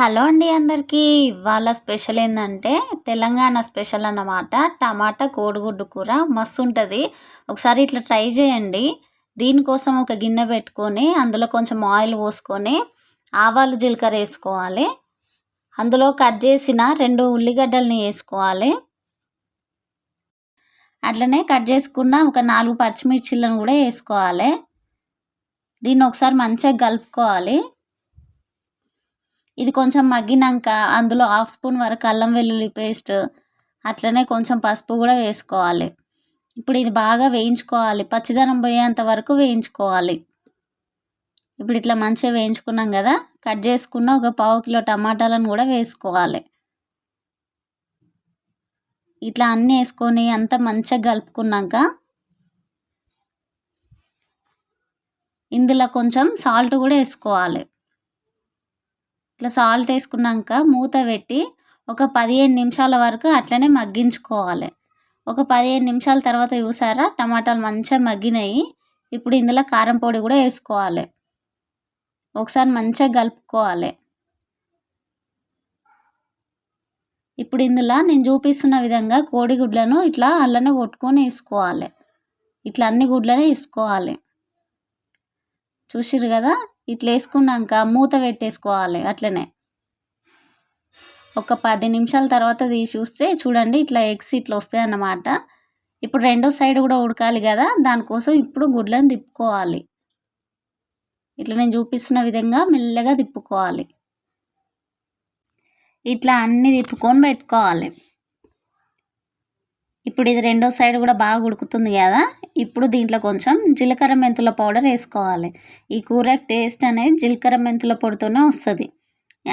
Hello అండి అందరికీ. ఇవాళ స్పెషల్ ఏందంటే తెలంగాణ స్పెషల్ అన్నమాట. టమాటా కోడిగుడ్డు కూర మస్తుంటది. ఒకసారి ఇట్లా ట్రై చేయండి. దీనికోసం ఒక గిన్నె పెట్టుకొని అందులో కొంచెం ఆయిల్ పోసుకొని ఆవాలు జీలకర్ర వేసుకోవాలి. అందులో కట్ చేసిన 2 ఉల్లిగడ్డల్ని వేసుకోవాలి. అట్లనే కట్ చేసుకున్న ఒక 4 పచ్చిమిర్చిలను కూడా వేసుకోవాలి. దీన్ని ఒకసారి మంచిగా కలుపుకోవాలి. ఇది కొంచెం మగ్గినాక అందులో హాఫ్ స్పూన్ వరకు అల్లం వెల్లుల్లి పేస్ట్, అట్లనే కొంచెం పసుపు కూడా వేసుకోవాలి. ఇప్పుడు ఇది బాగా వేయించుకోవాలి. పచ్చిదనం పోయేంత వరకు వేయించుకోవాలి. ఇప్పుడు ఇట్లా మంచిగా వేయించుకున్నాం కదా, కట్ చేసుకున్న ఒక పావు కిలో టమాటాలను కూడా వేసుకోవాలి. ఇట్లా అన్నీ వేసుకొని అంతా మంచిగా కలుపుకున్నాక ఇందులో కొంచెం సాల్ట్ కూడా వేసుకోవాలి. ఇట్లా సాల్ట్ వేసుకున్నాక మూత పెట్టి ఒక 15 నిమిషాల వరకు అట్లనే మగ్గించుకోవాలి. ఒక 15 నిమిషాల తర్వాత చూసారా టమాటాలు మంచిగా మగ్గినాయి. ఇప్పుడు ఇందులో కారం పొడి కూడా వేసుకోవాలి. ఒకసారి మంచిగా కలుపుకోవాలి. ఇప్పుడు ఇందులో నేను చూపిస్తున్న విధంగా కోడిగుడ్లను ఇట్లా అల్లనే కొట్టుకొని వేసుకోవాలి. ఇట్లా అన్ని గుడ్లనే వేసుకోవాలి. చూసిర్రు కదా, ఇట్లా వేసుకున్నాక మూత పెట్టేసుకోవాలి. అట్లనే ఒక 10 నిమిషాల తర్వాత తీసి చూస్తే చూడండి ఇట్లా ఎగ్స్ ఇట్లా వస్తాయి అన్నమాట. ఇప్పుడు రెండో సైడ్ కూడా ఉడకాలి కదా, దానికోసం ఇప్పుడు గుడ్లను తిప్పుకోవాలి. ఇట్లా నేను చూపిస్తున్న విధంగా మెల్లగా తిప్పుకోవాలి. ఇట్లా అన్ని తిప్పుకొని పెట్టుకోవాలి. ఇప్పుడు ఇది రెండో సైడ్ కూడా బాగా ఉడుకుతుంది కదా, ఇప్పుడు దీంట్లో కొంచెం జీలకర్ర మెంతుల పౌడర్ వేసుకోవాలి. ఈ కూరకు టేస్ట్ అనేది జీలకర్ర మెంతుల పొడితోనే వస్తుంది.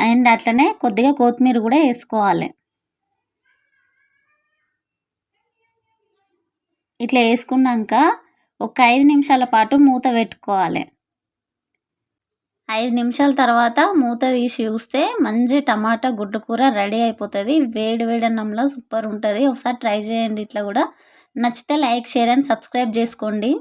అండ్ అట్లనే కొద్దిగా కొత్తిమీర కూడా వేసుకోవాలి. ఇట్లా వేసుకున్నాక ఒక 5 నిమిషాల పాటు మూత పెట్టుకోవాలి. 5 నిమిషాల తర్వాత మూత తీసి చూస్తే మంచి టమాటా గుడ్డు కూర రెడీ అయిపోతుంది. వేడి వేడి అన్నంలో సూపర్ ఉంటుంది. ఒకసారి ట్రై చేయండి. ఇట్లా కూడా నచ్చితే లైక్, షేర్ అండ్ సబ్స్క్రైబ్ చేసుకోండి.